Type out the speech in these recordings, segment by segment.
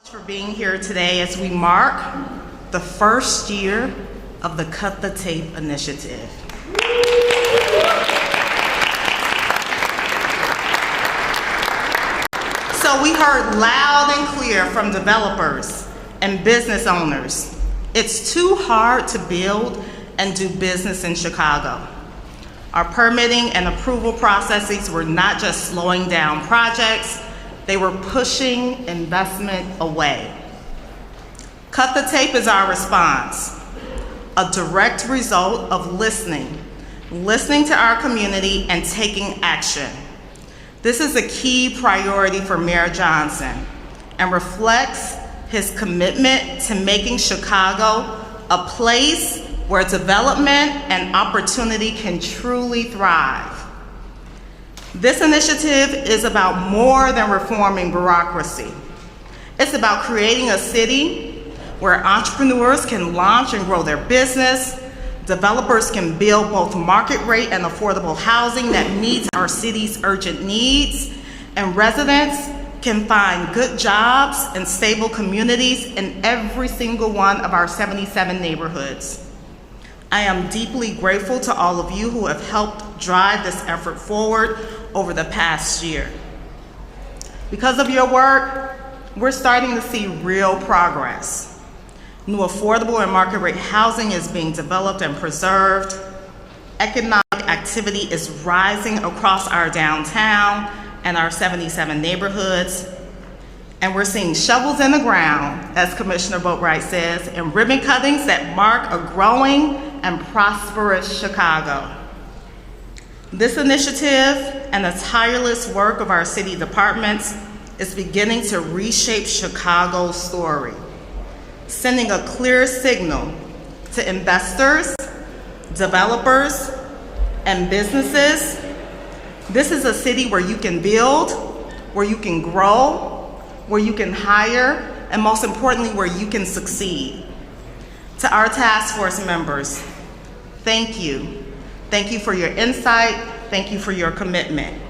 For being here today as we mark the first year of the Cut the Tape initiative. So we heard loud and clear from developers and business owners, it's too hard to build and do business in Chicago. Our permitting and approval processes were not just slowing down projects, they were pushing investment away. Cut the Tape is our response, a direct result of listening to our community and taking action. This is a key priority for Mayor Johnson and reflects his commitment to making Chicago a place where development and opportunity can truly thrive. This initiative is about more than reforming bureaucracy. It's about creating a city where entrepreneurs can launch and grow their business, developers can build both market rate and affordable housing that meets our city's urgent needs, and residents can find good jobs and stable communities in every single one of our 77 neighborhoods. I am deeply grateful to all of you who have helped drive this effort forward over the past year. Because of your work, we're starting to see real progress. New affordable and market rate housing is being developed and preserved. Economic activity is rising across our downtown and our 77 neighborhoods. And we're seeing shovels in the ground, as Commissioner Boatwright says, and ribbon cuttings that mark a growing and prosperous Chicago. This initiative and the tireless work of our city departments is beginning to reshape Chicago's story, sending a clear signal to investors, developers, and businesses. This is a city where you can build, where you can grow, where you can hire, and most importantly, where you can succeed. To our task force members, thank you. Thank you for your insight. Thank you for your commitment.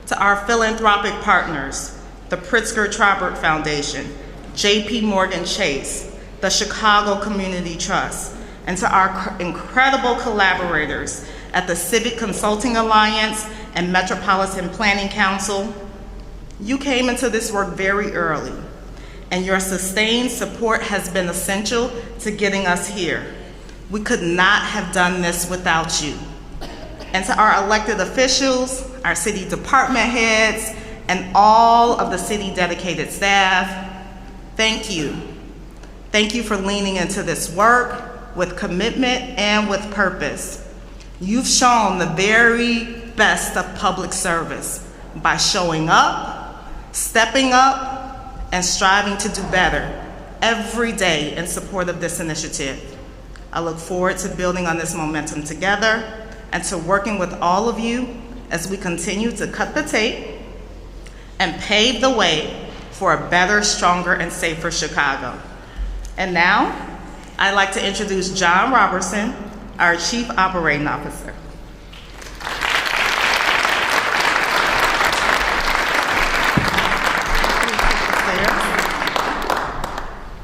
To our philanthropic partners, the Pritzker Traubert Foundation, JP Morgan Chase, the Chicago Community Trust, and to our incredible collaborators at the Civic Consulting Alliance and Metropolitan Planning Council, you came into this work very early, and your sustained support has been essential to getting us here. We could not have done this without you. And to our elected officials, our city department heads, and all of the city dedicated staff, thank you. Thank you for leaning into this work with commitment and with purpose. You've shown the very best of public service by showing up, stepping up, and striving to do better every day in support of this initiative. I look forward to building on this momentum together and to working with all of you as we continue to cut the tape and pave the way for a better, stronger, and safer Chicago. And now, I'd like to introduce John Robertson, our Chief Operating Officer.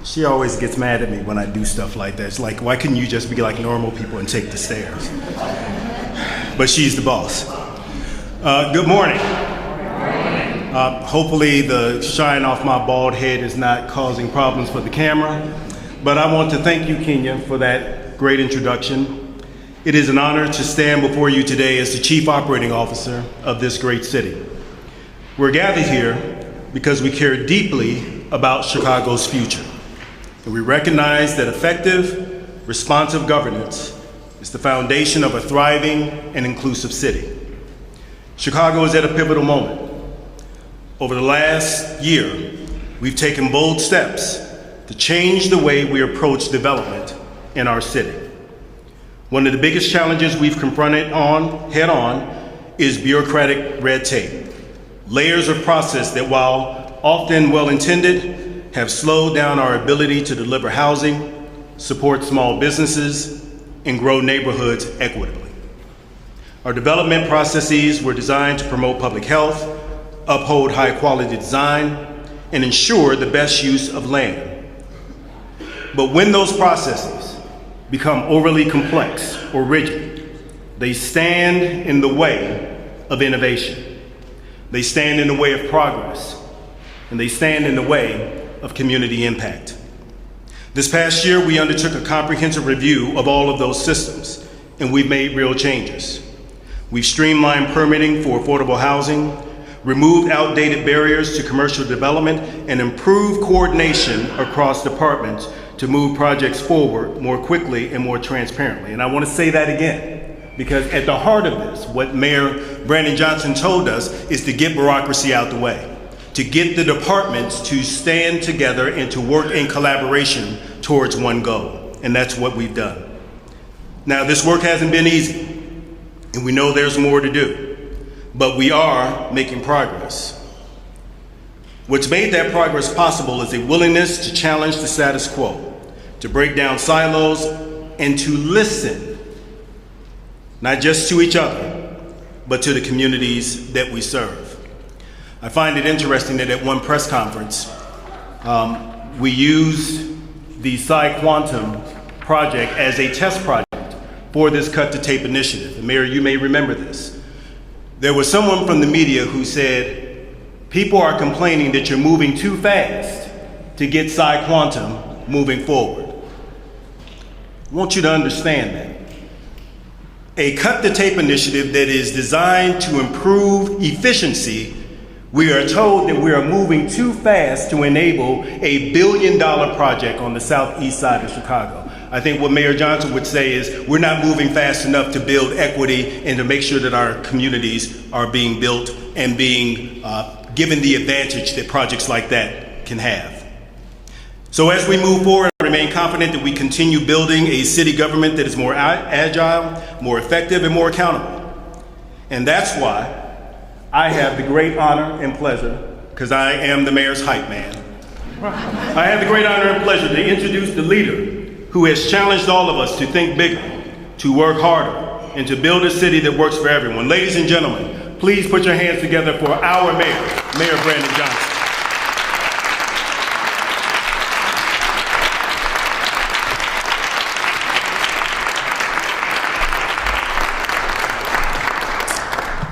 She always gets mad at me when I do stuff like that. It's like, why couldn't you just be like normal people and take the stairs? But she's the boss. Good morning. Hopefully the shine off my bald head is not causing problems for the camera. But I want to thank you, Kenya, for that great introduction. It is an honor to stand before you today as the Chief Operating Officer of this great city. We're gathered here because we care deeply about Chicago's future. And we recognize that effective, responsive governance is the foundation of a thriving and inclusive city. Chicago is at a pivotal moment. Over the last year, we've taken bold steps to change the way we approach development in our city. One of the biggest challenges we've confronted head-on is bureaucratic red tape. Layers of process that, while often well-intended, have slowed down our ability to deliver housing, support small businesses, and grow neighborhoods equitably. Our development processes were designed to promote public health, uphold high-quality design, and ensure the best use of land. But when those processes become overly complex or rigid, they stand in the way of innovation. They stand in the way of progress, and they stand in the way of community impact. This past year, we undertook a comprehensive review of all of those systems, and we've made real changes. We've streamlined permitting for affordable housing, removed outdated barriers to commercial development, and improved coordination across departments to move projects forward more quickly and more transparently. And I want to say that again, because at the heart of this, what Mayor Brandon Johnson told us is to get bureaucracy out the way, to get the departments to stand together and to work in collaboration towards one goal. And that's what we've done. Now, this work hasn't been easy, and we know there's more to do, but we are making progress. What's made that progress possible is a willingness to challenge the status quo, to break down silos, and to listen, not just to each other, but to the communities that we serve. I find it interesting that at one press conference, we used the PsiQuantum project as a test project for this Cut to Tape initiative. And Mayor, you may remember this. There was someone from the media who said, people are complaining that you're moving too fast to get PsiQuantum moving forward. I want you to understand that. A Cut the Tape initiative that is designed to improve efficiency, we are told that we are moving too fast to enable a $1 billion project on the southeast side of Chicago. I think what Mayor Johnson would say is we're not moving fast enough to build equity and to make sure that our communities are being built and being given the advantage that projects like that can have. So as we move forward, I remain confident that we continue building a city government that is more agile, more effective, and more accountable. And that's why I have the great honor and pleasure, because I am the mayor's hype man. I have the great honor and pleasure to introduce the leader who has challenged all of us to think bigger, to work harder, and to build a city that works for everyone. Ladies and gentlemen, please put your hands together for our mayor, Mayor Brandon Johnson.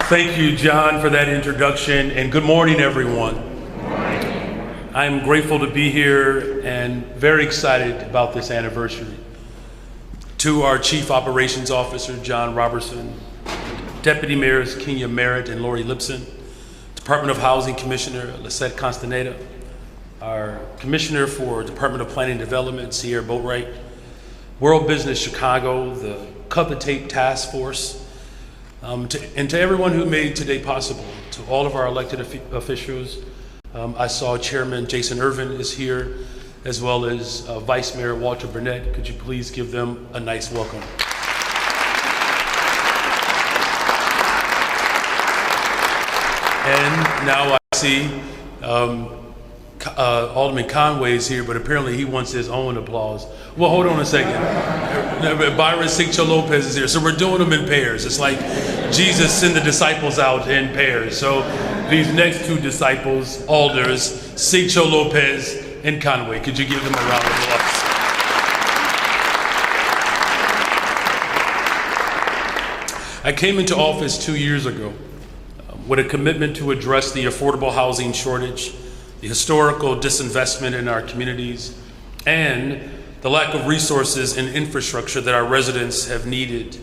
Thank you, John, for that introduction, and good morning, everyone. Good morning. I'm grateful to be here and very excited about this anniversary. To our Chief Operations Officer, John Robertson, Deputy Mayors Kenya Merritt and Lori Lipson, Department of Housing Commissioner Lisette Constaneda, our Commissioner for Department of Planning and Development, Sierra Boatwright, World Business Chicago, the Cut the Tape Task Force, and to everyone who made today possible, to all of our elected officials. I saw Chairman Jason Irvin is here, as well as Vice Mayor Walter Burnett. Could you please give them a nice welcome? And now I see Alderman Conway is here, but apparently he wants his own applause. Well, hold on a second. Byron Sigcho Lopez is here. So we're doing them in pairs. It's like Jesus sent the disciples out in pairs. So these next two disciples, alders, Sigcho Lopez and Conway, could you give them a round of applause? I came into office 2 years ago with a commitment to address the affordable housing shortage, the historical disinvestment in our communities, and the lack of resources and infrastructure that our residents have needed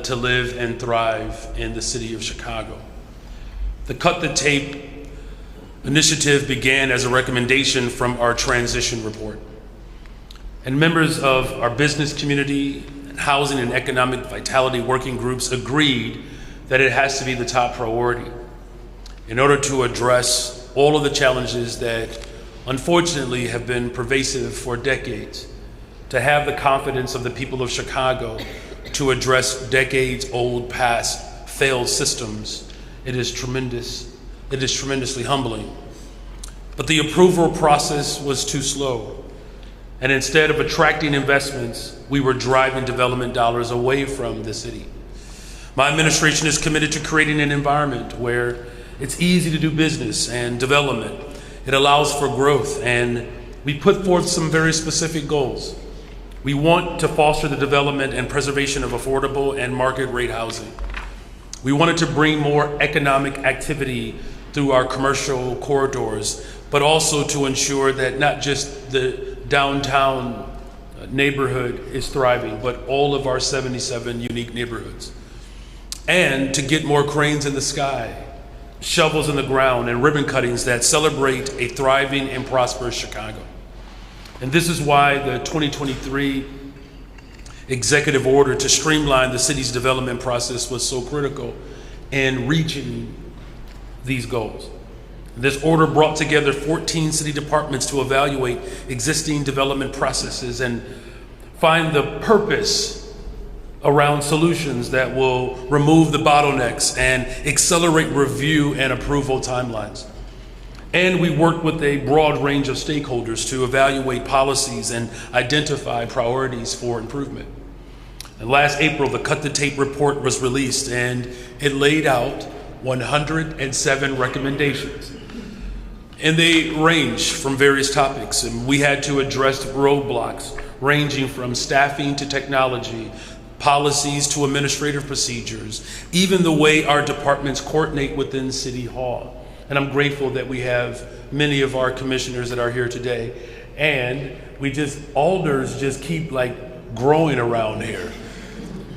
to live and thrive in the city of Chicago. The Cut the Tape initiative began as a recommendation from our transition report. And members of our business community, housing and economic vitality working groups agreed that it has to be the top priority in order to address all of the challenges that unfortunately have been pervasive for decades, to have the confidence of the people of Chicago to address decades-old past failed systems. It is tremendously humbling. But the approval process was too slow. And instead of attracting investments, we were driving development dollars away from the city. My administration is committed to creating an environment where it's easy to do business and development It allows for growth, and we put forth some very specific goals. We want to foster the development and preservation of affordable and market rate housing. We wanted to bring more economic activity through our commercial corridors, but also to ensure that not just the downtown neighborhood is thriving, but all of our 77 unique neighborhoods. And to get more cranes in the sky, shovels in the ground, and ribbon cuttings that celebrate a thriving and prosperous Chicago. And this is why the 2023 executive order to streamline the city's development process was so critical in reaching these goals. This order brought together 14 city departments to evaluate existing development processes and find the purpose around solutions that will remove the bottlenecks and accelerate review and approval timelines. And we worked with a broad range of stakeholders to evaluate policies and identify priorities for improvement. And last April, the Cut the Tape report was released, and it laid out 107 recommendations. And they range from various topics, and we had to address roadblocks ranging from staffing to technology, policies to administrative procedures, even the way our departments coordinate within City Hall. And I'm grateful that we have many of our commissioners that are here today. And alders just keep growing around here.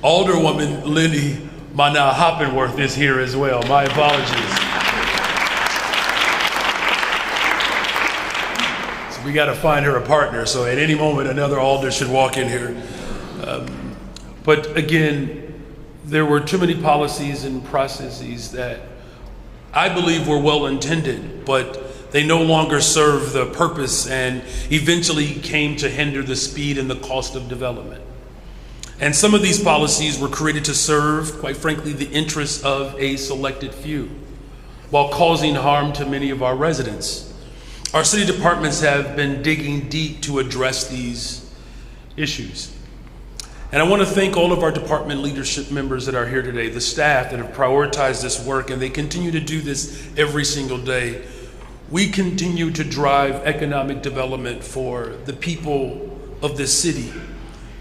Alderwoman Lindy Mana Hoppenworth is here as well. My apologies. So we got to find her a partner. So at any moment, another alder should walk in here. But again, there were too many policies and processes that I believe were well intended, but they no longer serve the purpose and eventually came to hinder the speed and the cost of development. And some of these policies were created to serve, quite frankly, the interests of a selected few, while causing harm to many of our residents. Our city departments have been digging deep to address these issues. And I want to thank all of our department leadership members that are here today, the staff that have prioritized this work, and they continue to do this every single day. We continue to drive economic development for the people of this city.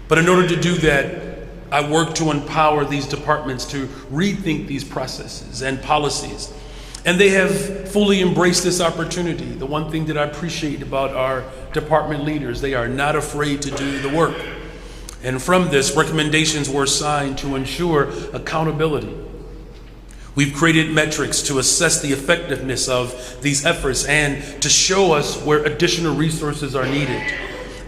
But in order to do that, I work to empower these departments to rethink these processes and policies. And they have fully embraced this opportunity. The one thing that I appreciate about our department leaders, they are not afraid to do the work. And from this, recommendations were assigned to ensure accountability. We've created metrics to assess the effectiveness of these efforts and to show us where additional resources are needed.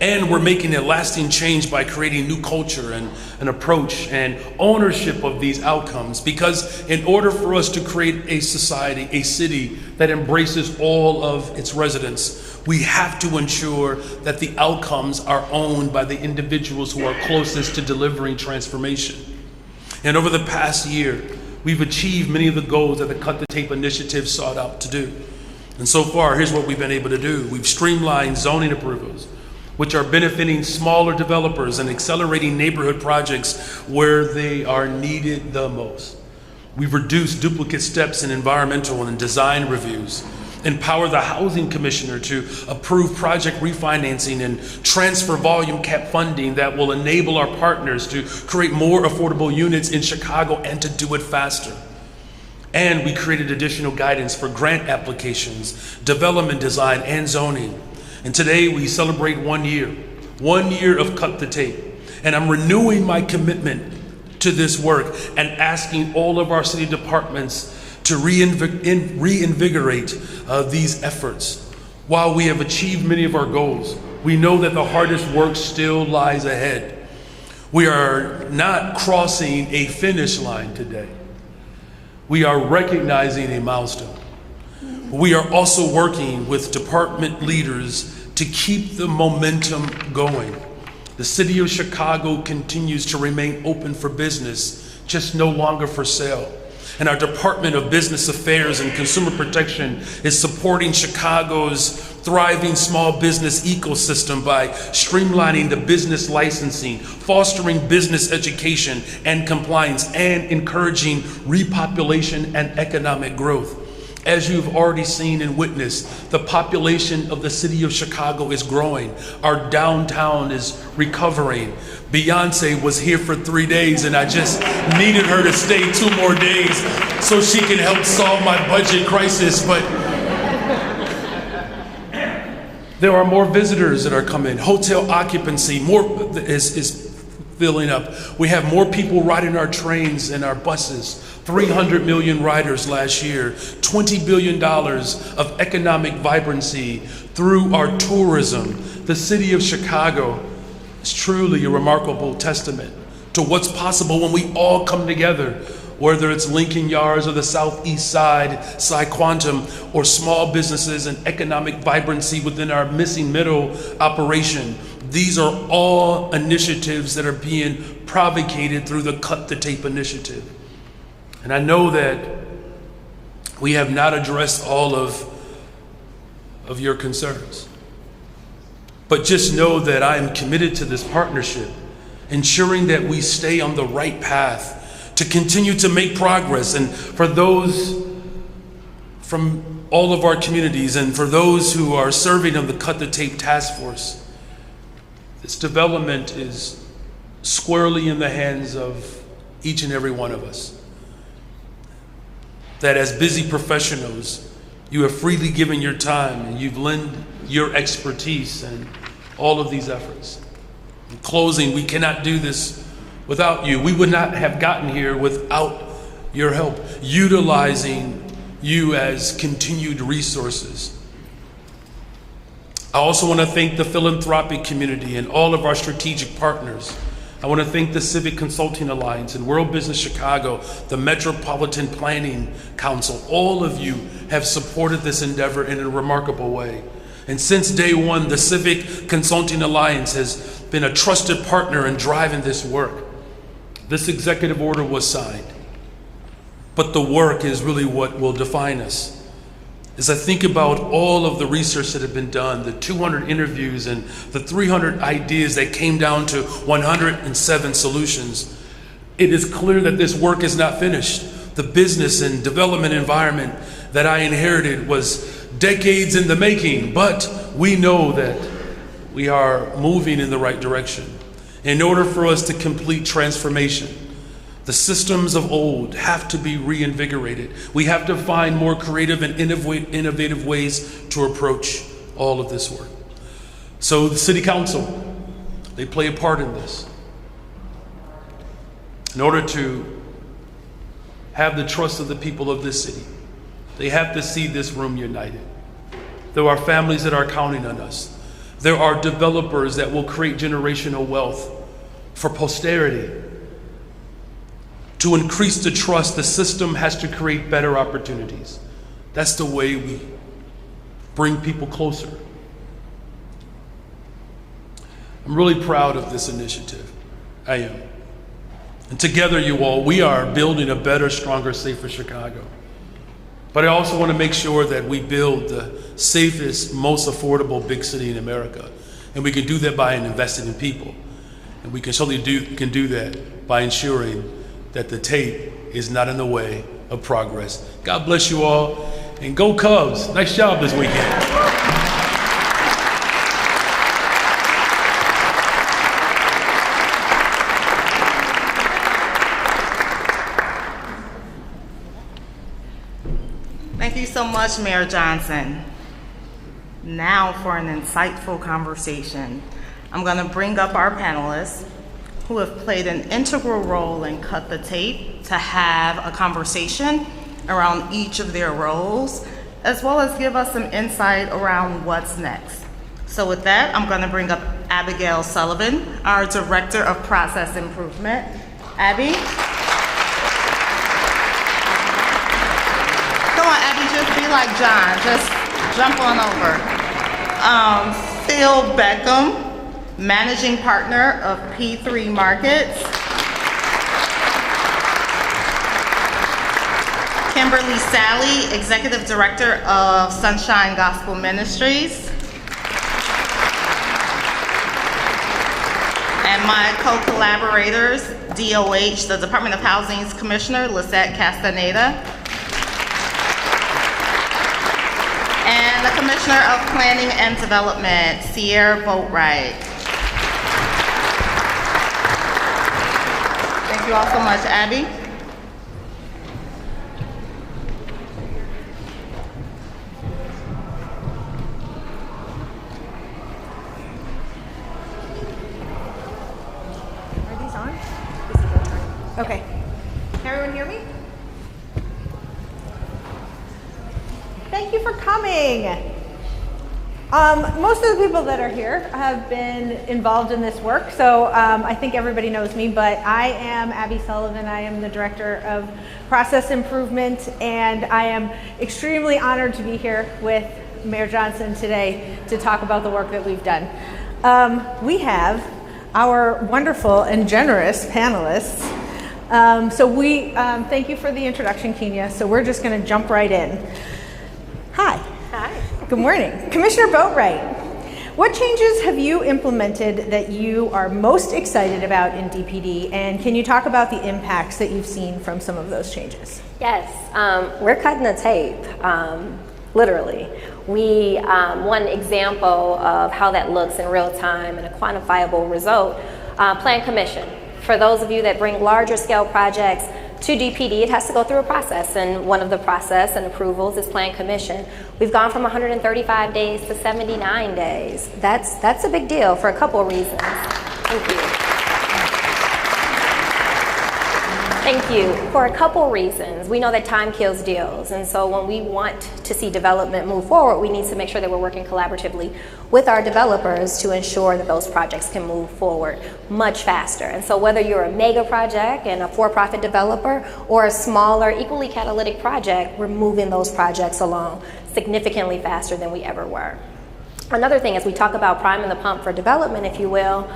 And we're making a lasting change by creating new culture and an approach and ownership of these outcomes. Because in order for us to create a society, a city that embraces all of its residents, we have to ensure that the outcomes are owned by the individuals who are closest to delivering transformation. And over the past year, we've achieved many of the goals that the Cut the Tape initiative sought out to do. And so far, here's what we've been able to do. We've streamlined zoning approvals, which are benefiting smaller developers and accelerating neighborhood projects where they are needed the most. We've reduced duplicate steps in environmental and design reviews, empower the housing commissioner to approve project refinancing and transfer volume cap funding that will enable our partners to create more affordable units in Chicago and to do it faster. And we created additional guidance for grant applications, development design, and zoning. And today we celebrate 1 year of Cut the Tape. And I'm renewing my commitment to this work and asking all of our city departments to reinvigorate these efforts. While we have achieved many of our goals, we know that the hardest work still lies ahead. We are not crossing a finish line today. We are recognizing a milestone. We are also working with department leaders to keep the momentum going. The city of Chicago continues to remain open for business, just no longer for sale. And our Department of Business Affairs and Consumer Protection is supporting Chicago's thriving small business ecosystem by streamlining the business licensing, fostering business education and compliance, and encouraging repopulation and economic growth. As you've already seen and witnessed, the population of the city of Chicago is growing. Our downtown is recovering. Beyonce was here for 3 days, and I just needed her to stay 2 more days so she can help solve my budget crisis. But there are more visitors that are coming. Hotel occupancy is filling up. We have more people riding our trains and our buses. 300 million riders last year, $20 billion of economic vibrancy through our tourism. The city of Chicago is truly a remarkable testament to what's possible when we all come together, whether it's Lincoln Yards or the Southeast Side, Psi Quantum, or small businesses and economic vibrancy within our missing middle operation. These are all initiatives that are being propagated through the Cut the Tape initiative. And I know that we have not addressed all of your concerns. But just know that I am committed to this partnership, ensuring that we stay on the right path to continue to make progress. And for those from all of our communities and for those who are serving on the Cut the Tape Task Force, this development is squarely in the hands of each and every one of us. That as busy professionals, you have freely given your time and you've lent your expertise in all of these efforts. In closing, we cannot do this without you. We would not have gotten here without your help, utilizing you as continued resources. I also want to thank the philanthropic community and all of our strategic partners. I want to thank the Civic Consulting Alliance and World Business Chicago, the Metropolitan Planning Council. All of you have supported this endeavor in a remarkable way. And since day one, the Civic Consulting Alliance has been a trusted partner in driving this work. This executive order was signed, but the work is really what will define us. As I think about all of the research that have been done, the 200 interviews and the 300 ideas that came down to 107 solutions, it is clear that this work is not finished. The business and development environment that I inherited was decades in the making, but we know that we are moving in the right direction. In order for us to complete transformation, the systems of old have to be reinvigorated. We have to find more creative and innovative ways to approach all of this work. So the City Council, they play a part in this. In order to have the trust of the people of this city, they have to see this room united. There are families that are counting on us. There are developers that will create generational wealth for posterity. To increase the trust, the system has to create better opportunities. That's the way we bring people closer. I'm really proud of this initiative. I am. And together, you all, we are building a better, stronger, safer Chicago. But I also want to make sure that we build the safest, most affordable big city in America. And we can do that by investing in people. And we can certainly do that by ensuring that the tape is not in the way of progress. God bless you all, and go Cubs. Nice job this weekend. Thank you so much, Mayor Johnson. Now for an insightful conversation. I'm going to bring up our panelists who have played an integral role in Cut the Tape to have a conversation around each of their roles, as well as give us some insight around what's next. So with that, I'm going to bring up Abigail Sullivan, our Director of Process Improvement. Abby? Come on, Abby, just be like John. Just jump on over. Phil Beckham, Managing Partner of P3 Markets. Kimberly Sally, Executive Director of Sunshine Gospel Ministries. And my co-collaborators, DOH, the Department of Housing's Commissioner, Lisette Castaneda. And the Commissioner of Planning and Development, Sierra Boatwright. Thank you all so much. Abby? Are these on? This is on. Okay. Can everyone hear me? Thank you for coming. Most of the people that are here have been involved in this work, so I think everybody knows me, but I am Abby Sullivan. I am the Director of Process Improvement, and I am extremely honored to be here with Mayor Johnson today to talk about the work that we've done. We have our wonderful and generous panelists. Thank you for the introduction, Kenya. So we're just going to jump right in. Hi. Hi. Good morning. Commissioner Boatwright, what changes have you implemented that you are most excited about in DPD, and can you talk about the impacts that you've seen from some of those changes? Yes, we're cutting the tape, literally. One example of how that looks in real time and a quantifiable result, Plan Commission. For those of you that bring larger scale projects to DPD, it has to go through a process, and one of the process and approvals is Plan Commission. We've gone from 135 days to 79 days. That's a big deal for a couple of reasons. Thank you. Thank you. For a couple reasons. We know that time kills deals, and so when we want to see development move forward, we need to make sure that we're working collaboratively with our developers to ensure that those projects can move forward much faster. And so whether you're a mega project and a for-profit developer or a smaller, equally catalytic project, we're moving those projects along significantly faster than we ever were. Another thing, as we talk about priming the pump for development, if you will,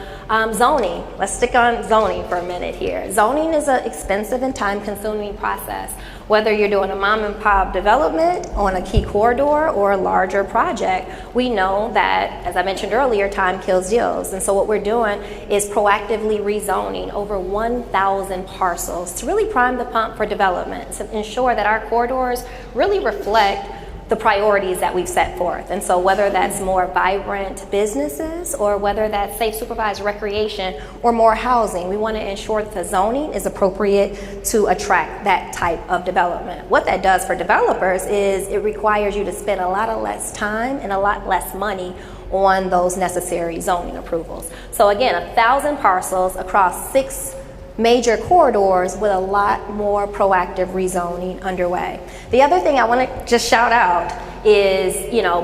zoning. Let's stick on zoning for a minute here. Zoning is an expensive and time-consuming process. Whether you're doing a mom-and-pop development on a key corridor or a larger project, we know that, as I mentioned earlier, time kills deals. And so what we're doing is proactively rezoning over 1,000 parcels to really prime the pump for development, to ensure that our corridors really reflect the priorities that we've set forth. And so whether that's more vibrant businesses or whether that's safe supervised recreation or more housing, we want to ensure that the zoning is appropriate to attract that type of development. What that does for developers is it requires you to spend a lot less time and a lot less money on those necessary zoning approvals. So again, 1,000 parcels across 6 major corridors with a lot more proactive rezoning underway. The other thing I want to just shout out is,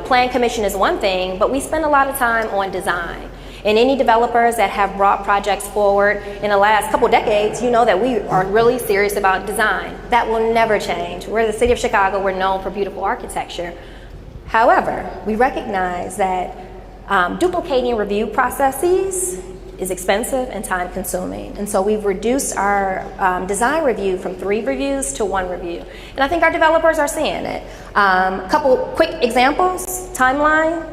Plan Commission is one thing, but we spend a lot of time on design. And any developers that have brought projects forward in the last couple decades, you know that we are really serious about design. That will never change. We're the city of Chicago, we're known for beautiful architecture. However, we recognize that duplicating review processes is expensive and time consuming. And so we've reduced our design review from 3 reviews to 1 review. And I think our developers are seeing it. A couple quick examples, timeline,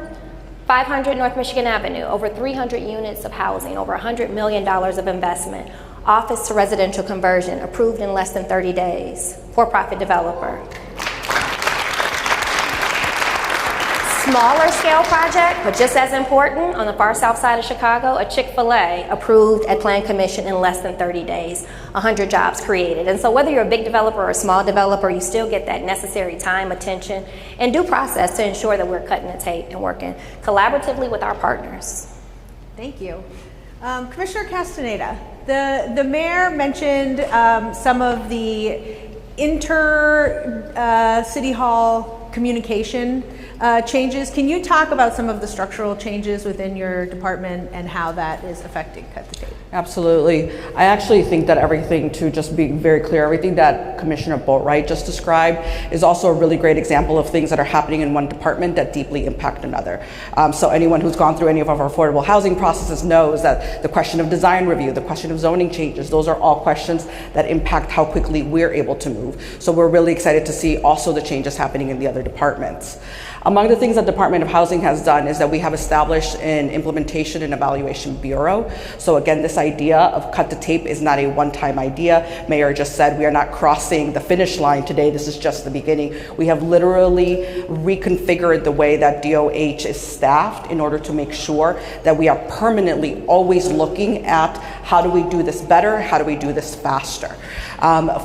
500 North Michigan Avenue, over 300 units of housing, over $100 million of investment, office to residential conversion, approved in less than 30 days, for-profit developer. Smaller scale project, but just as important, on the far south side of Chicago, a Chick-fil-A approved at Plan Commission in less than 30 days, 100 jobs created. And so whether you're a big developer or a small developer, you still get that necessary time, attention, and due process to ensure that we're cutting the tape and working collaboratively with our partners. Thank you. Commissioner Castaneda, the mayor mentioned some of the inter-city hall communication changes. Can you talk about some of the structural changes within your department and how that is affecting Cut the Tape? Absolutely. I actually think that everything, to just be very clear, everything that Commissioner Boatwright just described is also a really great example of things that are happening in one department that deeply impact another. So anyone who's gone through any of our affordable housing processes knows that the question of design review, the question of zoning changes, those are all questions that impact how quickly we're able to move. So we're really excited to see also the changes happening in the other departments. Among the things that Department of Housing has done is that we have established an implementation and evaluation bureau. So again, this idea of cut the tape is not a one-time idea. Mayor just said we are not crossing the finish line today. This is just the beginning. We have literally reconfigured the way that DOH is staffed in order to make sure that we are permanently always looking at how do we do this better, how do we do this faster.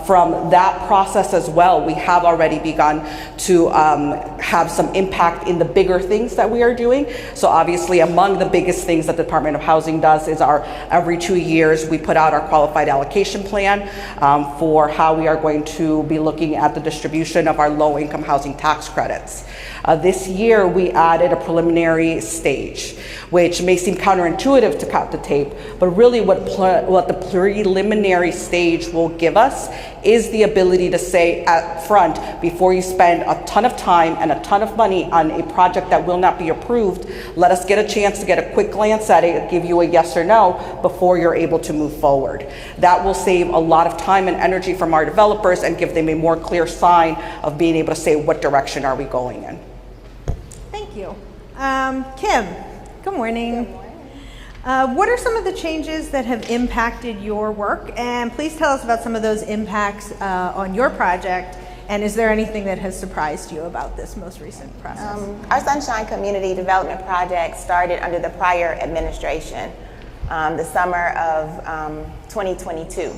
From that process as well, we have already begun to have some impact in the bigger things that we are doing. So obviously among the biggest things that the Department of Housing does is every 2 years we put out our qualified allocation plan for how we are going to be looking at the distribution of our low-income housing tax credits. This year we added a preliminary stage, which may seem counterintuitive to cut the tape, but really what the preliminary stage will give us is the ability to say up front, before you spend a ton of time and a ton of money on a project that will not be approved, let us get a chance to get a quick glance at it, give you a yes or no before you're able to move forward. That will save a lot of time and energy from our developers and give them a more clear sign of being able to say what direction are we going in. Thank you. Kim, good morning. What are some of the changes that have impacted your work? And please tell us about some of those impacts on your project. And is there anything that has surprised you about this most recent process? Our Sunshine Community Development Project started under the prior administration, the summer of 2022.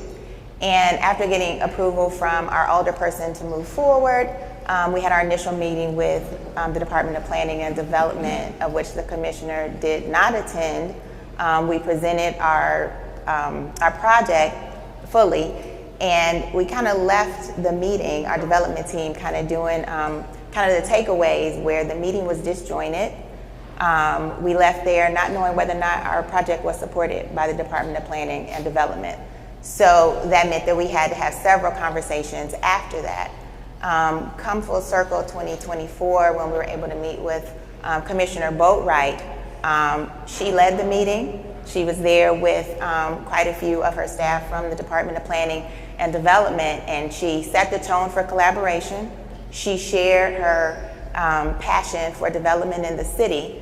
And after getting approval from our alderperson to move forward, we had our initial meeting with the Department of Planning and Development, of which the commissioner did not attend. We presented our project fully, and we kind of left the meeting, our development team kind of doing kind of the takeaways where the meeting was disjointed. We left there not knowing whether or not our project was supported by the Department of Planning and Development. So that meant that we had to have several conversations after that. Come full circle 2024, when we were able to meet with Commissioner Boatwright, she led the meeting. She was there with quite a few of her staff from the Department of Planning and Development, and she set the tone for collaboration. She shared her passion for development in the city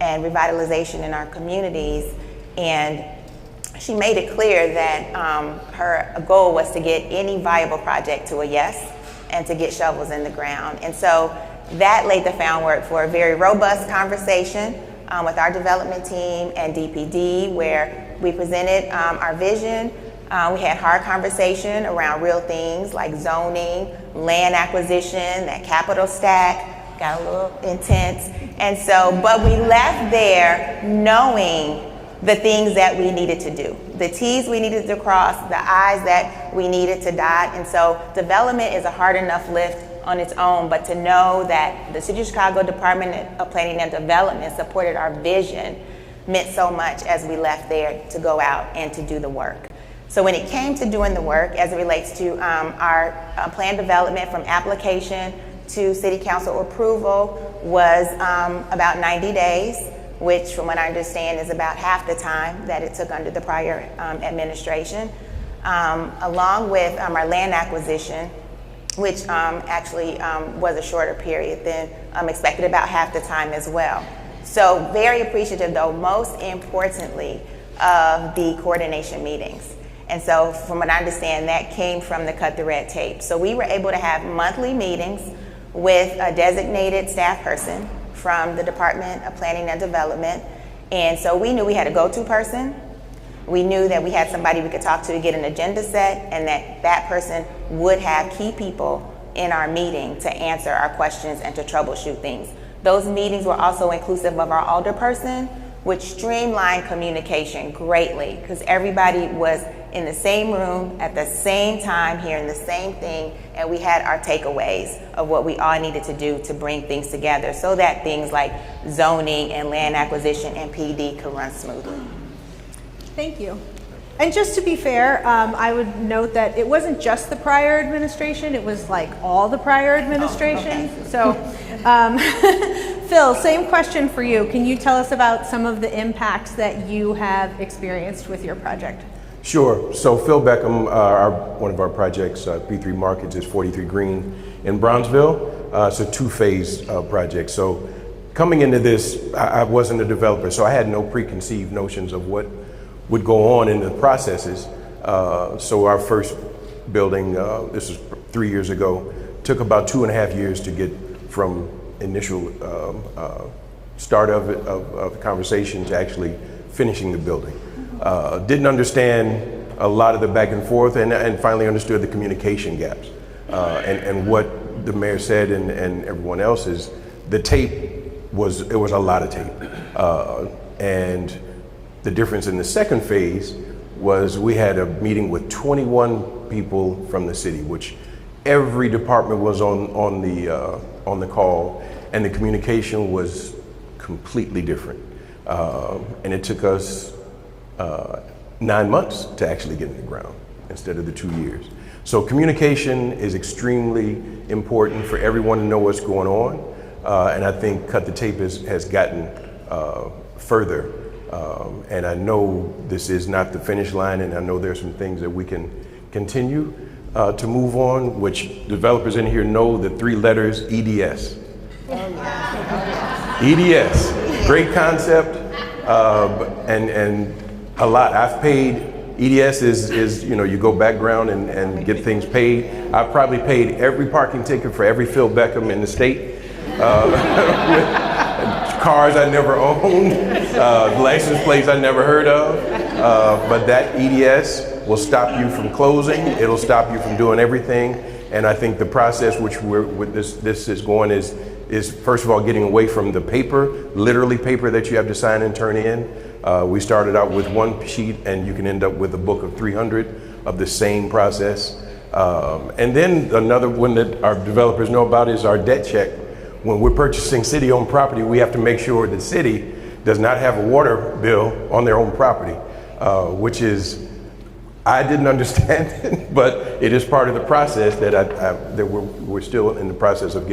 and revitalization in our communities, and she made it clear that her goal was to get any viable project to a yes and to get shovels in the ground. And so that laid the groundwork for a very robust conversation with our development team and DPD, where we presented our vision. We had hard conversation around real things like zoning, land acquisition, that capital stack, got a little intense. And so, but we left there knowing the things that we needed to do, the T's we needed to cross, the I's that we needed to dot. And so development is a hard enough lift on its own, but to know that the City of Chicago Department of Planning and Development supported our vision meant so much as we left there to go out and to do the work. So when it came to doing the work as it relates to our plan development from application to City Council approval was about 90 days, which from what I understand is about half the time that it took under the prior administration, along with our land acquisition, which actually was a shorter period than expected, about half the time as well. So very appreciative, though, most importantly, of the coordination meetings. And so from what I understand, that came from the Cut the Red Tape. So we were able to have monthly meetings with a designated staff person from the Department of Planning and Development. And so we knew we had a go-to person. We knew that we had somebody we could talk to get an agenda set, and that that person would have key people in our meeting to answer our questions and to troubleshoot things. Those meetings were also inclusive of our alderperson, which streamlined communication greatly because everybody was in the same room at the same time, hearing the same thing, and we had our takeaways of what we all needed to do to bring things together so that things like zoning and land acquisition and PD could run smoothly. Thank you. And just to be fair, I would note that it wasn't just the prior administration, it was like all the prior administrations. Oh, okay. So, Phil, same question for you. Can you tell us about some of the impacts that you have experienced with your project? Sure. So Phil Beckham, one of our projects, B3 Markets, is 43 Green in Brownsville. It's a two-phase project. So coming into this, I wasn't a developer, so I had no preconceived notions of what would go on in the processes. So our first building, this was 3 years ago, took about 2.5 years to get from initial start of the conversation to actually finishing the building. Didn't understand a lot of the back and forth, and finally understood the communication gaps. And what the mayor said and everyone else is the tape it was a lot of tape. And the difference in the second phase was we had a meeting with 21 people from the city, which every department was on the call, and the communication was completely different. And it took us 9 months to actually get in the ground instead of the 2 years. So communication is extremely important for everyone to know what's going on. And I think Cut the Tape has gotten further. And I know this is not the finish line, and I know there's some things that we can continue to move on, which developers in here know the 3 letters EDS. EDS, great concept, and a lot. I've paid, EDS is you go background and get things paid. I've probably paid every parking ticket for every Phil Beckham in the state. Cars I never owned, license plates I never heard of, but that EDS will stop you from closing. It'll stop you from doing everything. And I think the process which this is going is first of all getting away from the paper, literally paper that you have to sign and turn in. We started out with 1 sheet, and you can end up with a book of 300 of the same process. And then another one that our developers know about is our debt check. When we're purchasing city-owned property, we have to make sure the city does not have a water bill on their own property, which is, I didn't understand it, but it is part of the process that we're still in the process of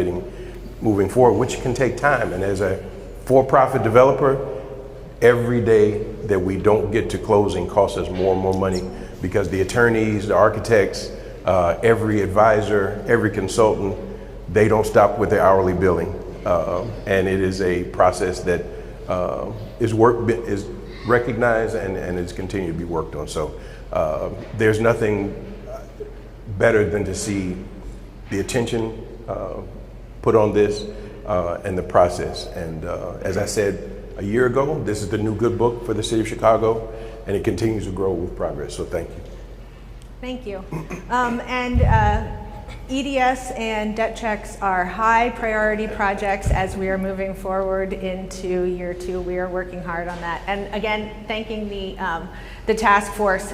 moving forward, which can take time. And as a for-profit developer, every day that we don't get to closing costs us more and more money, because the attorneys, the architects, every advisor, every consultant, they don't stop with their hourly billing. And it is a process that is recognized and is continued to be worked on. So there's nothing better than to see the attention put on this and the process. And as I said a year ago, this is the new good book for the city of Chicago, and it continues to grow with progress. So thank you. Thank you. EDS and debt checks are high priority projects as we are moving forward into year 2. We are working hard on that. And again, thanking the task force.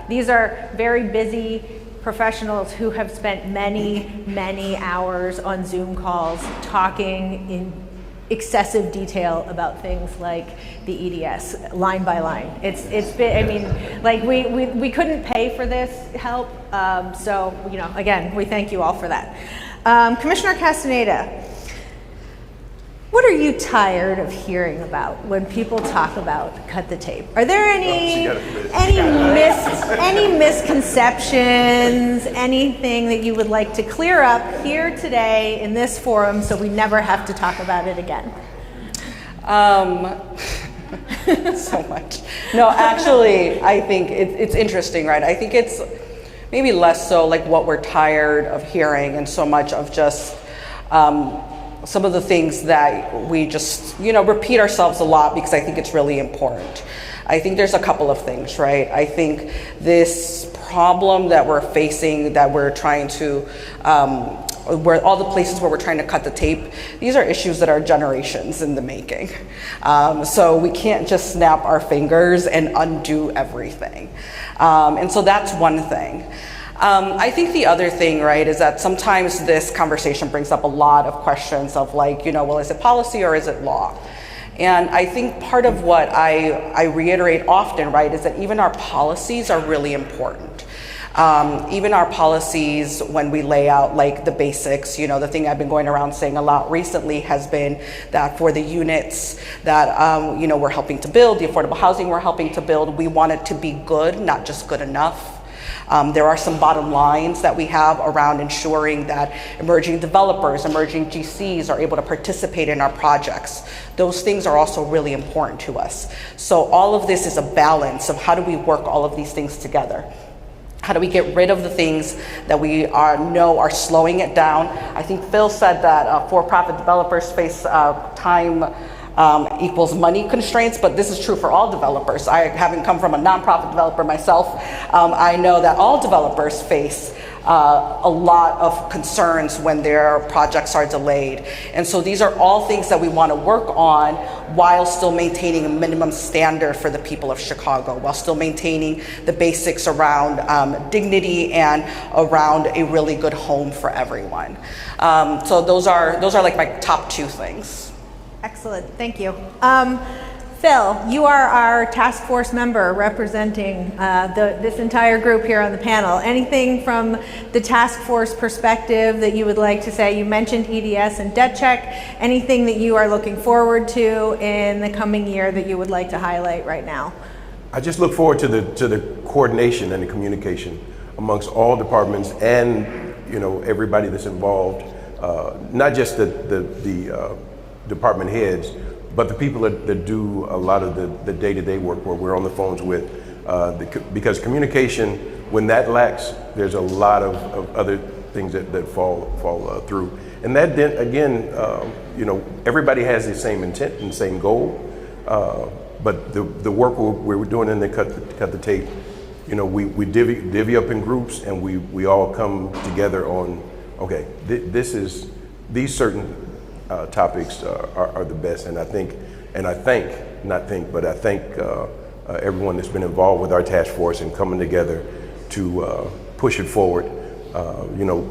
These are very busy professionals who have spent many hours on Zoom calls talking in excessive detail about things like the EDS, line by line. It's been, I mean, like we couldn't pay for this help, so again, we thank you all for that. Commissioner Castaneda, what are you tired of hearing about when people talk about Cut the Tape? Are there any misconceptions, anything that you would like to clear up here today in this forum so we never have to talk about it again? So much. No, actually, I think it's interesting, right? I think it's maybe less so like what we're tired of hearing and so much of just some of the things that we just, repeat ourselves a lot, because I think it's really important. I think there's a couple of things, right? I think this problem that we're facing, that we're trying to, where all the places where we're trying to cut the tape, these are issues that are generations in the making. So we can't just snap our fingers and undo everything. And so that's one thing. I think the other thing, right, is that sometimes this conversation brings up a lot of questions of like, well, is it policy or is it law? And I think part of what I reiterate often, right, is that even our policies are really important. Even our policies, when we lay out like the basics, the thing I've been going around saying a lot recently has been that for the units that, we're helping to build, the affordable housing we're helping to build, we want it to be good, not just good enough. There are some bottom lines that we have around ensuring that emerging developers, emerging GCs are able to participate in our projects. Those things are also really important to us. So all of this is a balance of how do we work all of these things together. How do we get rid of the things that we know are slowing it down? I think Phil said that for-profit developers face time equals money constraints, but this is true for all developers. I, having come from a nonprofit developer myself, I know that all developers face a lot of concerns when their projects are delayed. And so these are all things that we want to work on while still maintaining a minimum standard for the people of Chicago, while still maintaining the basics around dignity and around a really good home for everyone. So those are like my top two things. Excellent, thank you. Phil, you are our task force member representing this entire group here on the panel. Anything from the task force perspective that you would like to say? You mentioned EDS and debt check. Anything that you are looking forward to in the coming year that you would like to highlight right now? I just look forward to the coordination and the communication amongst all departments and everybody that's involved, not just the department heads, but the people that do a lot of the day-to-day work where we're on the phones with, because communication, when that lacks, there's a lot of other things that fall through. And that then, again, everybody has the same intent and the same goal, but the work we're doing in the cut the tape, we divvy up in groups and we all come together on, okay, these certain topics are the best, and I thank everyone that's been involved with our task force and coming together to push it forward.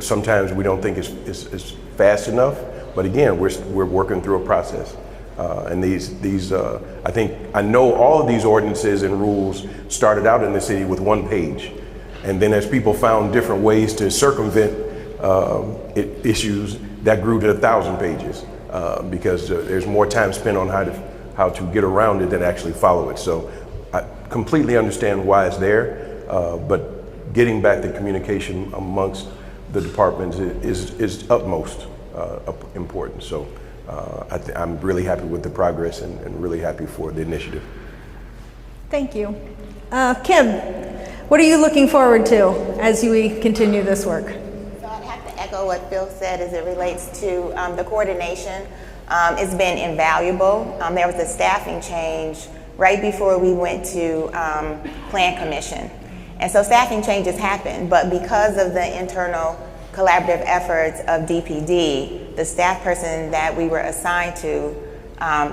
Sometimes we don't think it's fast enough, but again, we're working through a process. And I know all of these ordinances and rules started out in the city with one page, and then as people found different ways to circumvent issues, that grew to 1,000 pages because there's more time spent on how to get around it than actually follow it. So I completely understand why it's there, but getting back the communication amongst the departments is utmost important. So I'm really happy with the progress and really happy for the initiative. Thank you. Kim, what are you looking forward to as we continue this work? Echo what Phil said as it relates to the coordination. It's been invaluable. There was a staffing change right before we went to Plan Commission. And so staffing changes happen, but because of the internal collaborative efforts of DPD, the staff person that we were assigned to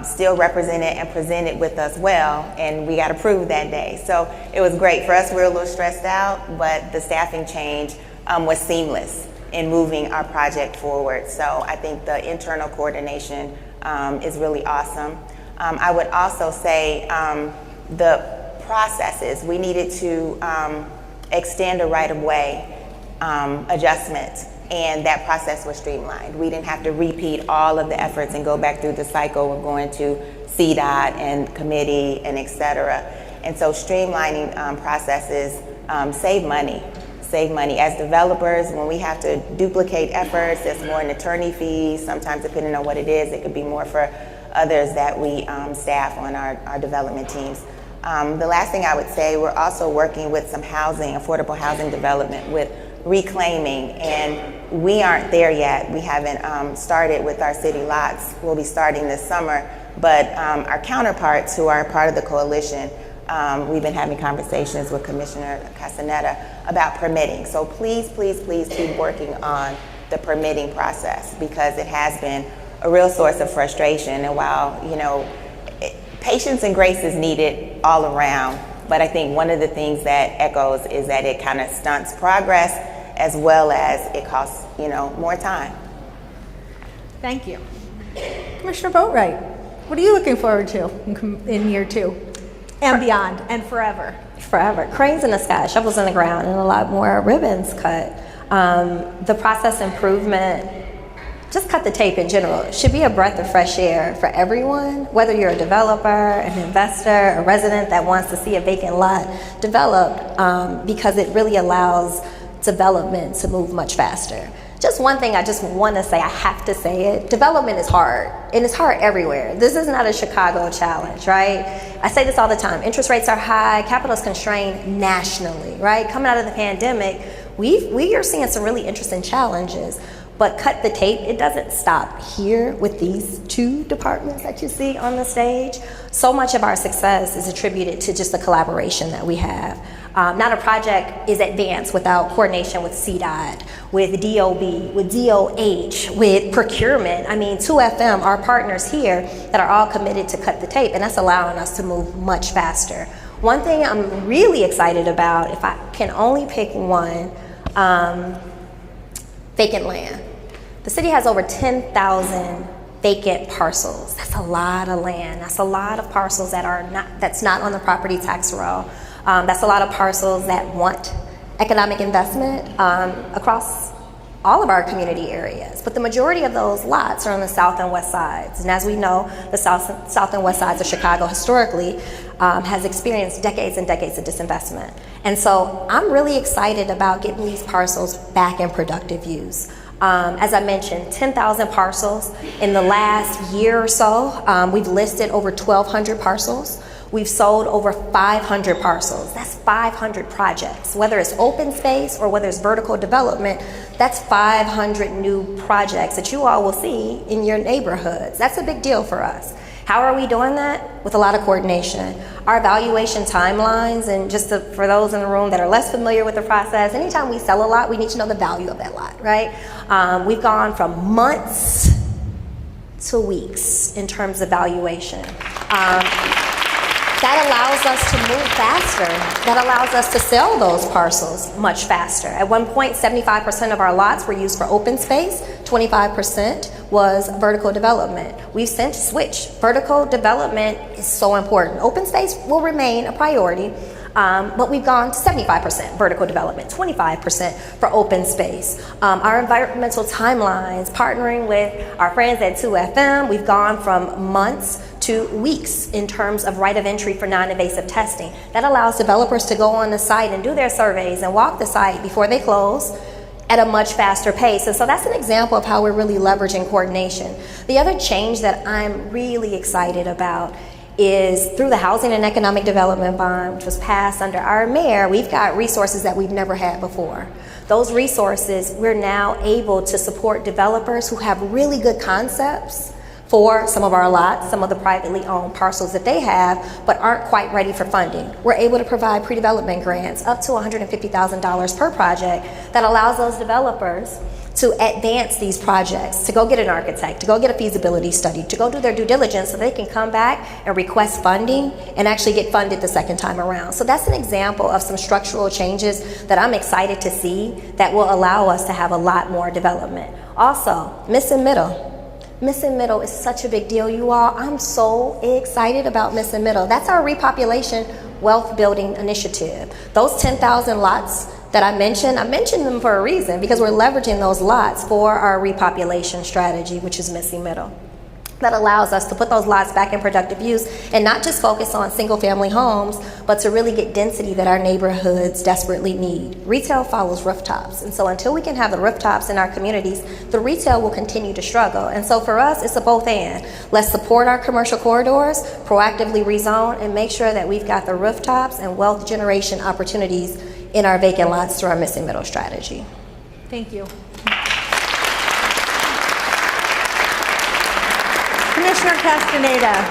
still represented and presented with us well, and we got approved that day. So it was great. For us, we were a little stressed out, but the staffing change was seamless in moving our project forward. So I think the internal coordination is really awesome. I would also say the processes, we needed to extend a right-of-way adjustment, and that process was streamlined. We didn't have to repeat all of the efforts and go back through the cycle of going to CDOT and committee and et cetera. And so streamlining processes save money. As developers, when we have to duplicate efforts, there's more in attorney fees. Sometimes, depending on what it is, it could be more for others that we staff on our development teams. The last thing I would say, we're also working with some affordable housing development with reclaiming, and we aren't there yet. We haven't started with our city lots. We'll be starting this summer, but our counterparts who are part of the coalition, we've been having conversations with Commissioner Castaneda about permitting. So please, please, please keep working on the permitting process, because it has been a real source of frustration. And while, patience and grace is needed all around, but I think one of the things that echoes is that it kind of stunts progress as well as it costs, more time. Thank you. Commissioner Boatwright, what are you looking forward to in year 2? And beyond, and forever. Forever. Cranes in the sky, shovels in the ground, and a lot more ribbons cut. The process improvement just cut the tape in general. It should be a breath of fresh air for everyone, whether you're a developer, an investor, a resident that wants to see a vacant lot developed, because it really allows development to move much faster. Just one thing I just want to say, I have to say it, development is hard, and it's hard everywhere. This is not a Chicago challenge, right? I say this all the time, interest rates are high, capital is constrained nationally, right? Coming out of the pandemic, we are seeing some really interesting challenges, but cut the tape, it doesn't stop here with these two departments that you see on the stage. So much of our success is attributed to just the collaboration that we have. Not a project is advanced without coordination with CDOT, with DOB, with DOH, with procurement. I mean, 2FM, our partners here that are all committed to cut the tape, and that's allowing us to move much faster. One thing I'm really excited about, if I can only pick one, vacant land. The city has over 10,000 vacant parcels. That's a lot of land. That's a lot of parcels that's not on the property tax roll. That's a lot of parcels that want economic investment across all of our community areas. But the majority of those lots are on the south and west sides. And as we know, the south and west sides of Chicago historically has experienced decades and decades of disinvestment. And so I'm really excited about getting these parcels back in productive use. As I mentioned, 10,000 parcels. In the last year or so, we've listed over 1,200 parcels. We've sold over 500 parcels. That's 500 projects. Whether it's open space or whether it's vertical development, that's 500 new projects that you all will see in your neighborhoods. That's a big deal for us. How are we doing that? With a lot of coordination. Our evaluation timelines, and just for those in the room that are less familiar with the process, anytime we sell a lot, we need to know the value of that lot, right? We've gone from months to weeks in terms of valuation. That allows us to move faster. That allows us to sell those parcels much faster. At one point, 75% of our lots were used for open space, 25% was vertical development. We've since switched. Vertical development is so important. Open space will remain a priority, but we've gone to 75% vertical development, 25% for open space. Our environmental timelines, partnering with our friends at 2FM, we've gone from months to weeks in terms of right of entry for non-invasive testing. That allows developers to go on the site and do their surveys and walk the site before they close at a much faster pace. And so that's an example of how we're really leveraging coordination. The other change that I'm really excited about is through the Housing and Economic Development Bond, which was passed under our mayor, we've got resources that we've never had before. Those resources, we're now able to support developers who have really good concepts for some of our lots, some of the privately owned parcels that they have, but aren't quite ready for funding. We're able to provide pre-development grants up to $150,000 per project that allows those developers to advance these projects, to go get an architect, to go get a feasibility study, to go do their due diligence so they can come back and request funding and actually get funded the second time around. So that's an example of some structural changes that I'm excited to see that will allow us to have a lot more development. Also, Missing Middle. Missing Middle is such a big deal, you all. I'm so excited about Missing Middle. That's our repopulation wealth building initiative. Those 10,000 lots that I mentioned them for a reason, because we're leveraging those lots for our repopulation strategy, which is Missing Middle. That allows us to put those lots back in productive use and not just focus on single family homes, but to really get density that our neighborhoods desperately need. Retail follows rooftops. And so until we can have the rooftops in our communities, the retail will continue to struggle. And so for us, it's a both and. Let's support our commercial corridors, proactively rezone, and make sure that we've got the rooftops and wealth generation opportunities in our vacant lots through our Missing Middle strategy. Thank you. Commissioner Castaneda,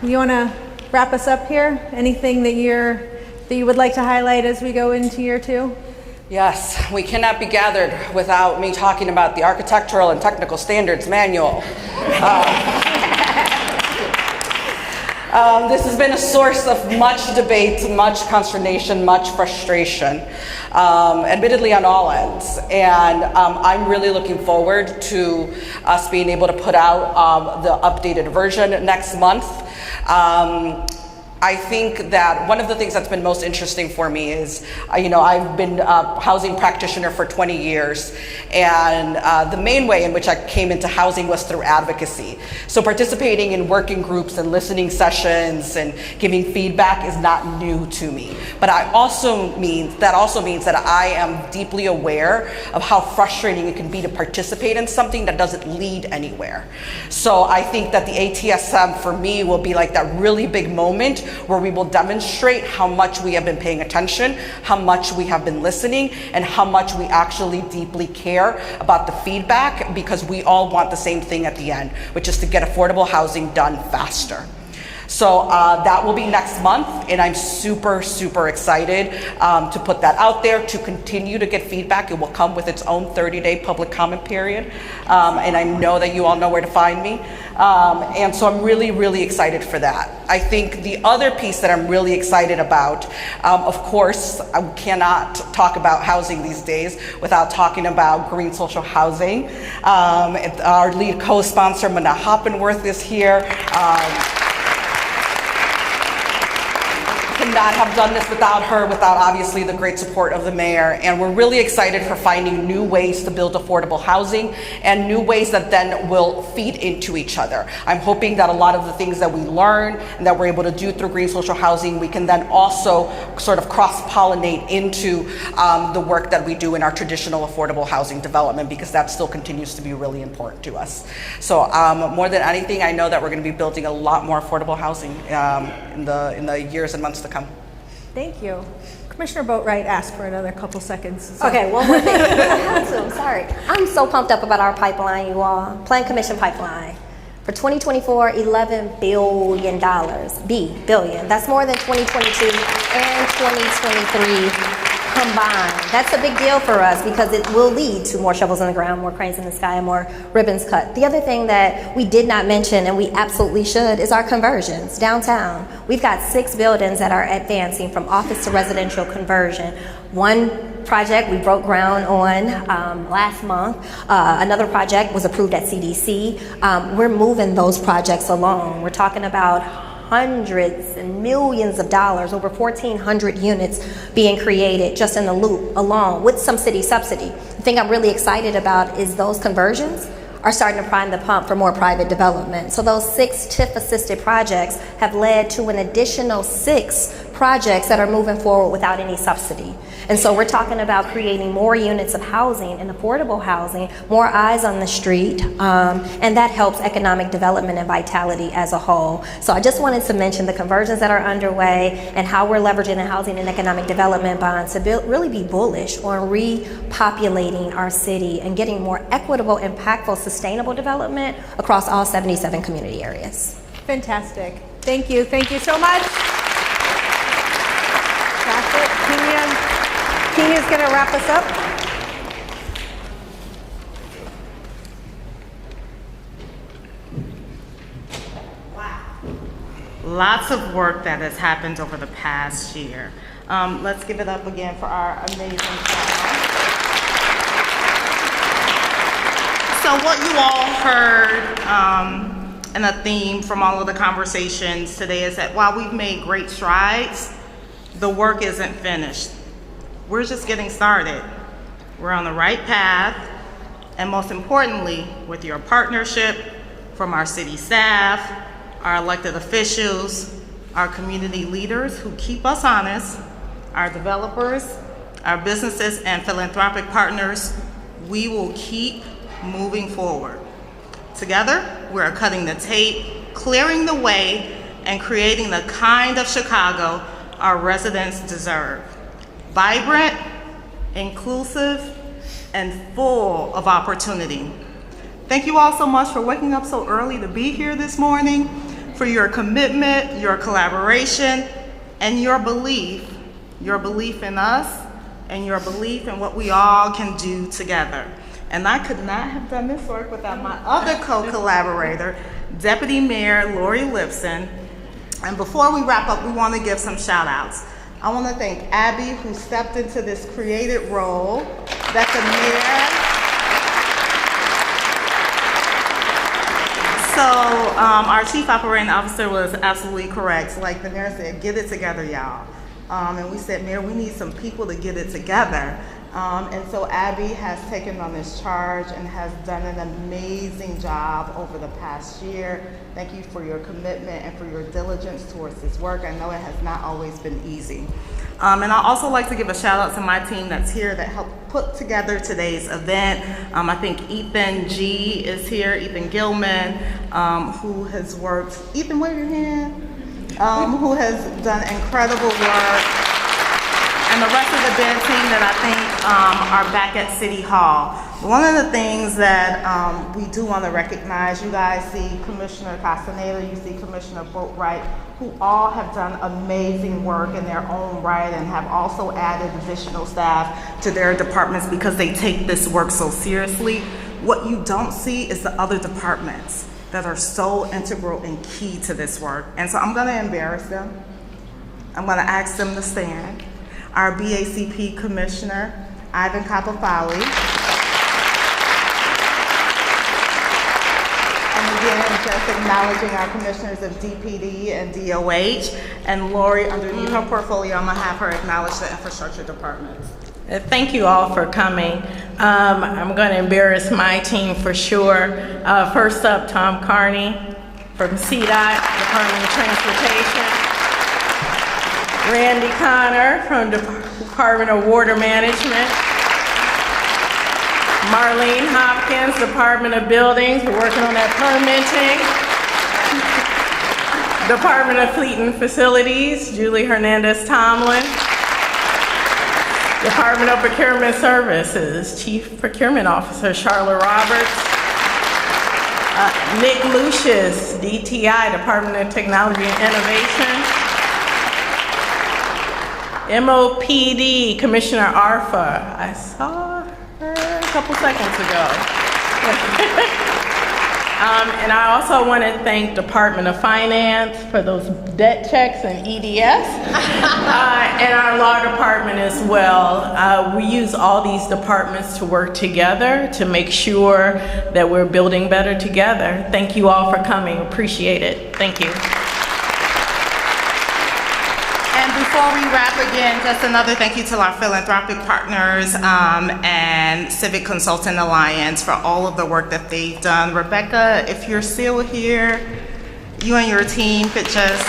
you want to wrap us up here? Anything that you would like to highlight as we go into year two? Yes, we cannot be gathered without me talking about the Architectural and Technical Standards Manual. This has been a source of much debate, much consternation, much frustration, admittedly on all ends. And I'm really looking forward to us being able to put out the updated version next month. I think that one of the things that's been most interesting for me is, I've been a housing practitioner for 20 years, and the main way in which I came into housing was through advocacy. So participating in working groups and listening sessions and giving feedback is not new to me. But that also means that I am deeply aware of how frustrating it can be to participate in something that doesn't lead anywhere. So I think that the ATSM for me will be like that really big moment where we will demonstrate how much we have been paying attention, how much we have been listening, and how much we actually deeply care about the feedback, because we all want the same thing at the end, which is to get affordable housing done faster. So that will be next month, and I'm super, super excited to put that out there, to continue to get feedback. It will come with its own 30-day public comment period, and I know that you all know where to find me. And so I'm really, really excited for that. I think the other piece that I'm really excited about, of course, I cannot talk about housing these days without talking about green social housing. Our lead co-sponsor, Mana Hoppenworth, is here. Cannot have done this without her, without obviously the great support of the mayor. And we're really excited for finding new ways to build affordable housing and new ways that then will feed into each other. I'm hoping that a lot of the things that we learn and that we're able to do through green social housing, we can then also sort of cross-pollinate into the work that we do in our traditional affordable housing development, because that still continues to be really important to us. So more than anything, I know that we're going to be building a lot more affordable housing in the years and months to come. Thank you. Commissioner Boatwright asked for another couple seconds. So. Okay, one more thing. I have to, I'm sorry. I'm so pumped up about our pipeline, you all. Plan Commission pipeline. For 2024, $11 billion. Billion. That's more than 2022 and 2023 combined. That's a big deal for us because it will lead to more shovels in the ground, more cranes in the sky, and more ribbons cut. The other thing that we did not mention, and we absolutely should, is our conversions downtown. We've got 6 buildings that are advancing from office to residential conversion. One project we broke ground on last month. Another project was approved at CDC. We're moving those projects along. We're talking about hundreds and millions of dollars, over 1,400 units being created just in the loop alone with some city subsidy. The thing I'm really excited about is those conversions are starting to prime the pump for more private development. So those 6 TIF-assisted projects have led to an additional 6 projects that are moving forward without any subsidy. And so we're talking about creating more units of housing and affordable housing, more eyes on the street, and that helps economic development and vitality as a whole. So I just wanted to mention the conversions that are underway and how we're leveraging the housing and economic development bonds to really be bullish on repopulating our city and getting more equitable, impactful, sustainable development across all 77 community areas. Fantastic. Thank you. Thank you so much. That's it. Kenya's going to wrap us up. Wow. Lots of work that has happened over the past year. Let's give it up again for our amazing panel. So what you all heard and a theme from all of the conversations today is that while we've made great strides, the work isn't finished. We're just getting started. We're on the right path, and most importantly, with your partnership from our city staff, our elected officials, our community leaders who keep us honest, our developers, our businesses, and philanthropic partners, we will keep moving forward. Together, we're cutting the tape, clearing the way, and creating the kind of Chicago our residents deserve. Vibrant, inclusive, and full of opportunity. Thank you all so much for waking up so early to be here this morning, for your commitment, your collaboration, and your belief in us, and your belief in what we all can do together. And I could not have done this work without my other co-collaborator, Deputy Mayor Lori Lipson. And before we wrap up, we want to give some shout outs. I want to thank Abby, who stepped into this created role that the mayor So our chief operating officer was absolutely correct. Like the mayor said, get it together, y'all. And we said, Mayor, we need some people to get it together. And so Abby has taken on this charge and has done an amazing job over the past year. Thank you for your commitment and for your diligence towards this work. I know it has not always been easy. And I'd also like to give a shout out to my team that's here that helped put together today's event. I think Ethan G is here, Ethan Gilman, who has worked, Ethan, wave your hand, who has done incredible work. And the rest of the band team that I think are back at City Hall. One of the things that we do want to recognize, you guys see Commissioner Castaneda, you see Commissioner Boatwright, who all have done amazing work in their own right and have also added additional staff to their departments because they take this work so seriously. What you don't see is the other departments that are so integral and key to this work. And so I'm going to embarrass them. I'm going to ask them to stand. Our BACP Commissioner, Ivan Kapafali. And again, just acknowledging our commissioners of DPD and DOH. And Lori, underneath her portfolio, I'm gonna have her acknowledge the infrastructure department. Thank you all for coming. I'm going to embarrass my team for sure. First up, Tom Carney from CDOT, Department of Transportation. Randy Connor from Department of Water Management. Marlene Hopkins, Department of Buildings, we're working on that permitting. Department of Fleet and Facilities, Julie Hernandez Tomlin. Department of Procurement Services, Chief Procurement Officer Charlotte Roberts. Nick Lucius, DTI, Department of Technology and Innovation. MOPD, Commissioner Arfa. I saw her a couple seconds ago. And I also want to thank Department of Finance for those debt checks and EDS, and our law department as well. We use all these departments to work together to make sure that we're building better together. Thank you all for coming. Appreciate it. Thank you. Before we wrap again, just another thank you to our philanthropic partners and Civic Consultant Alliance for all of the work that they've done. Rebecca, if you're still here, you and your team could just,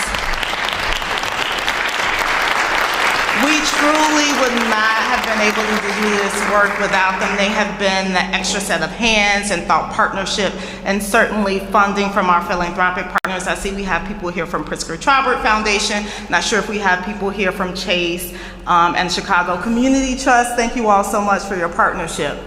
we truly would not have been able to do this work without them. They have been the extra set of hands and thought partnership and certainly funding from our philanthropic partners. I see we have people here from Pritzker Traubert Foundation. Not sure if we have people here from Chase and Chicago Community Trust. Thank you all so much for your partnership.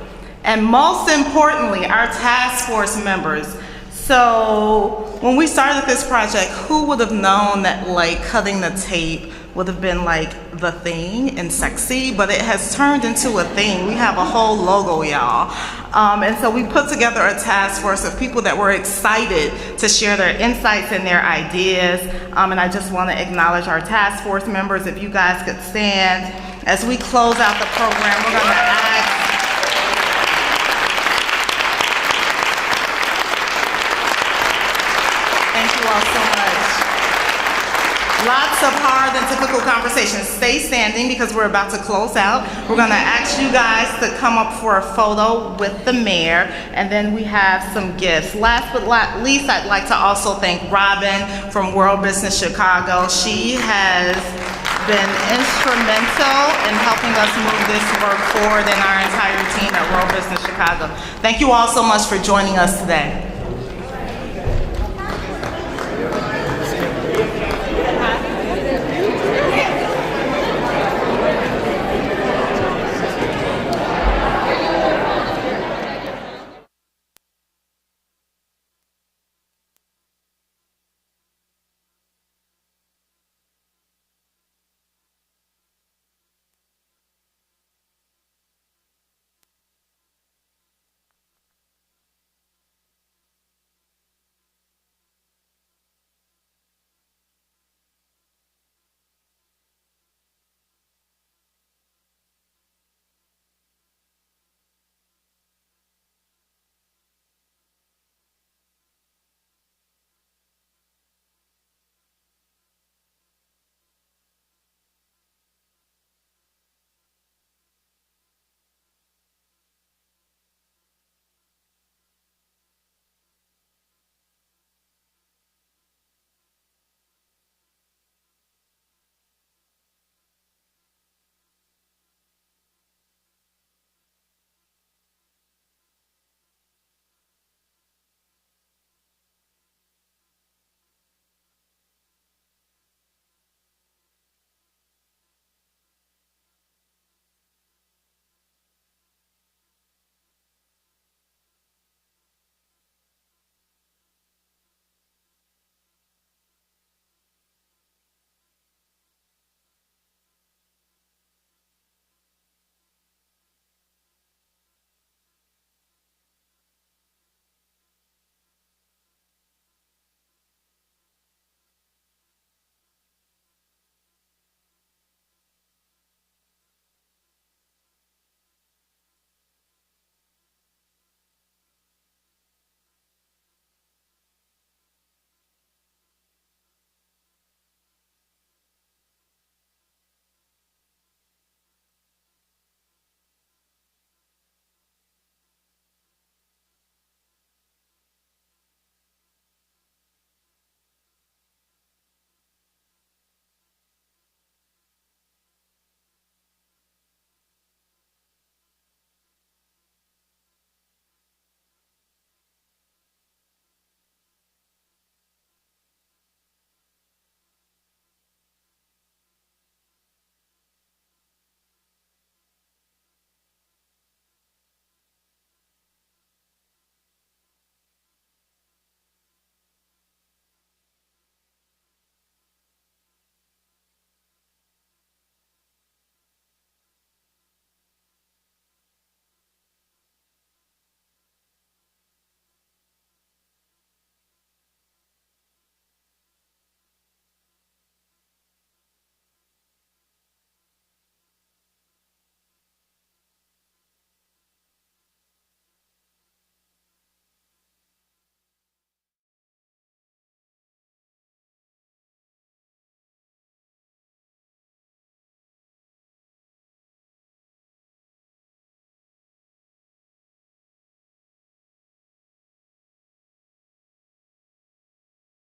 And most importantly, our task force members. So when we started this project, who would have known that like cutting the tape would have been like the thing and sexy, but it has turned into a thing. We have a whole logo, y'all. And so we put together a task force of people that were excited to share their insights and their ideas. And I just want to acknowledge our task force members. If you guys could stand. As we close out the program, we're gonna ask so much. Lots of hard and difficult conversations. Stay standing because we're about to close out. We're gonna ask you guys to come up for a photo with the mayor, and then we have some gifts. Last but not least, I'd like to also thank Robin from World Business Chicago. She has been instrumental in helping us move this work forward and our entire team at World Business Chicago. Thank you all so much for joining us today.